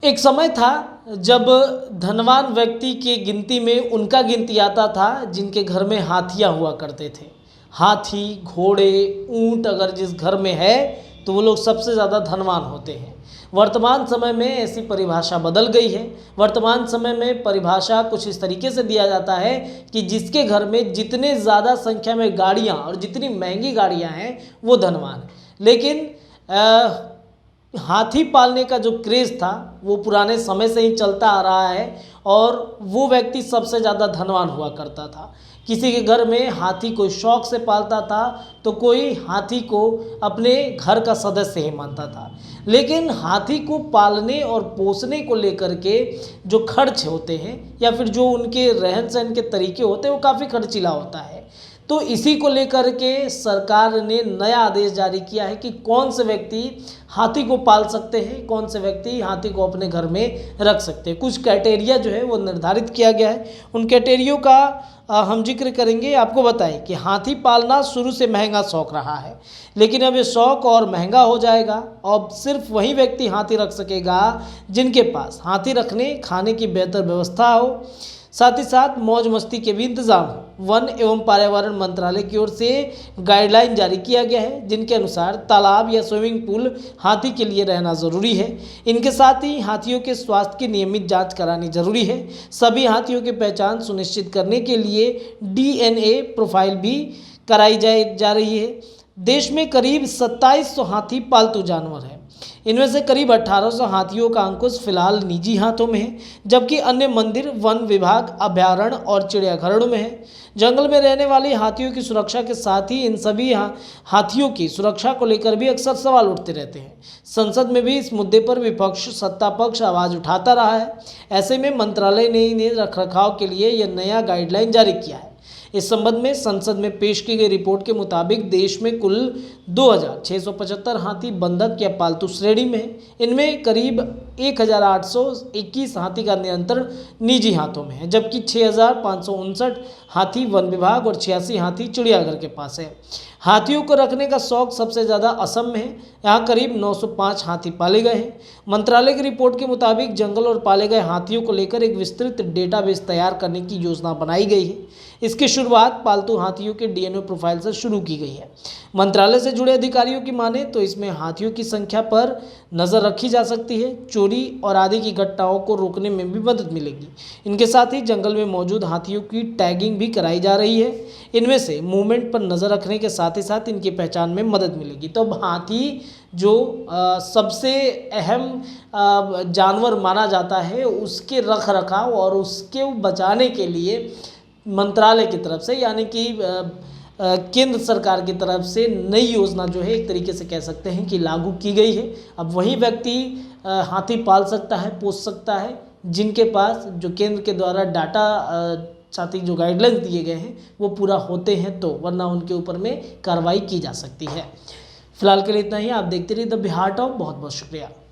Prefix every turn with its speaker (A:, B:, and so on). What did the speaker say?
A: एक समय था जब धनवान व्यक्ति की गिनती में उनका गिनती आता था जिनके घर में हाथियां हुआ करते थे। हाथी, घोड़े, ऊंट अगर जिस घर में है तो वो लोग सबसे ज़्यादा धनवान होते हैं। वर्तमान समय में ऐसी परिभाषा बदल गई है। वर्तमान समय में परिभाषा कुछ इस तरीके से दिया जाता है कि जिसके घर में जितने ज़्यादा संख्या में गाड़ियाँ और जितनी महंगी गाड़ियाँ हैं वो धनवान है। लेकिन हाथी पालने का जो क्रेज़ था वो पुराने समय से ही चलता आ रहा है और वो व्यक्ति सबसे ज़्यादा धनवान हुआ करता था। किसी के घर में हाथी कोई शौक से पालता था तो कोई हाथी को अपने घर का सदस्य ही मानता था। लेकिन हाथी को पालने और पोसने को लेकर के जो खर्च होते हैं या फिर जो उनके रहन सहन के तरीके होते हैं वो काफ़ी खर्चीला होता है। तो इसी को लेकर के सरकार ने नया आदेश जारी किया है कि कौन से व्यक्ति हाथी को पाल सकते हैं, कौन से व्यक्ति हाथी को अपने घर में रख सकते हैं। कुछ क्राइटेरिया जो है वो निर्धारित किया गया है। उन क्राइटेरियो का हम जिक्र करेंगे। आपको बताएं कि हाथी पालना शुरू से महंगा शौक रहा है, लेकिन अब ये शौक और महंगा हो जाएगा। अब सिर्फ वही व्यक्ति हाथी रख सकेगा जिनके पास हाथी रखने खाने की बेहतर व्यवस्था हो, साथ ही साथ मौज मस्ती के भी इंतजाम हो। वन एवं पर्यावरण मंत्रालय की ओर से गाइडलाइन जारी किया गया है जिनके अनुसार तालाब या स्विमिंग पूल हाथी के लिए रहना ज़रूरी है। इनके साथ ही हाथियों के स्वास्थ्य की नियमित जांच करानी जरूरी है। सभी हाथियों की पहचान सुनिश्चित करने के लिए DNA प्रोफाइल भी कराई जा रही है। देश में करीब 2700 हाथी पालतू जानवर हैं। इनमें से करीब 1800 हाथियों का अंकुश फिलहाल निजी हाथों में है, जबकि अन्य मंदिर, वन विभाग, अभयारण्य और चिड़ियाघरों में है। जंगल में रहने वाली हाथियों की सुरक्षा के साथ ही इन सभी हाथियों की सुरक्षा को लेकर भी अक्सर सवाल उठते रहते हैं। संसद में भी इस मुद्दे पर विपक्ष सत्ता पक्ष आवाज़ उठाता रहा है। ऐसे में मंत्रालय ने इन्हें रखरखाव के लिए यह नया गाइडलाइन जारी किया है। इस संबंध में संसद में पेश की गई रिपोर्ट के मुताबिक देश में कुल 2675 हाथी बंधक या पालतू श्रेणी में है। इनमें करीब 1821 हाथी का नियंत्रण निजी हाथों में है, जबकि 6559 हाथी वन विभाग और 86 हाथी चिड़ियाघर के पास है। हाथियों को रखने का शौक सबसे ज़्यादा असम में है। यहाँ करीब 905 हाथी पाले गए हैं। मंत्रालय की रिपोर्ट के मुताबिक जंगल और पाले गए हाथियों को लेकर एक विस्तृत डेटाबेस तैयार करने की योजना बनाई गई है। इसकी शुरुआत पालतू हाथियों के DNA प्रोफाइल से शुरू की गई है। मंत्रालय से जुड़े अधिकारियों की माने तो इसमें हाथियों की संख्या पर नज़र रखी जा सकती है। चोरी और आदि की घटनाओं को रोकने में भी मदद मिलेगी। इनके साथ ही जंगल में मौजूद हाथियों की टैगिंग भी कराई जा रही है। इनमें से मूवमेंट पर नज़र रखने के साथ ही साथ इनकी पहचान में मदद मिलेगी। तो अब हाथी जो सबसे अहम जानवर माना जाता है, उसके रख रखाव और उसके बचाने के लिए मंत्रालय की तरफ से यानी कि केंद्र सरकार की तरफ से नई योजना जो है एक तरीके से कह सकते हैं कि लागू की गई है। अब वही व्यक्ति हाथी पाल सकता है, पोस सकता है जिनके पास जो केंद्र के द्वारा डाटा साथ ही जो गाइडलाइंस दिए गए हैं वो पूरा होते हैं, तो वरना उनके ऊपर में कार्रवाई की जा सकती है। फिलहाल के लिए इतना ही। आप देखते रहिए द बिहार टॉक। बहुत बहुत शुक्रिया।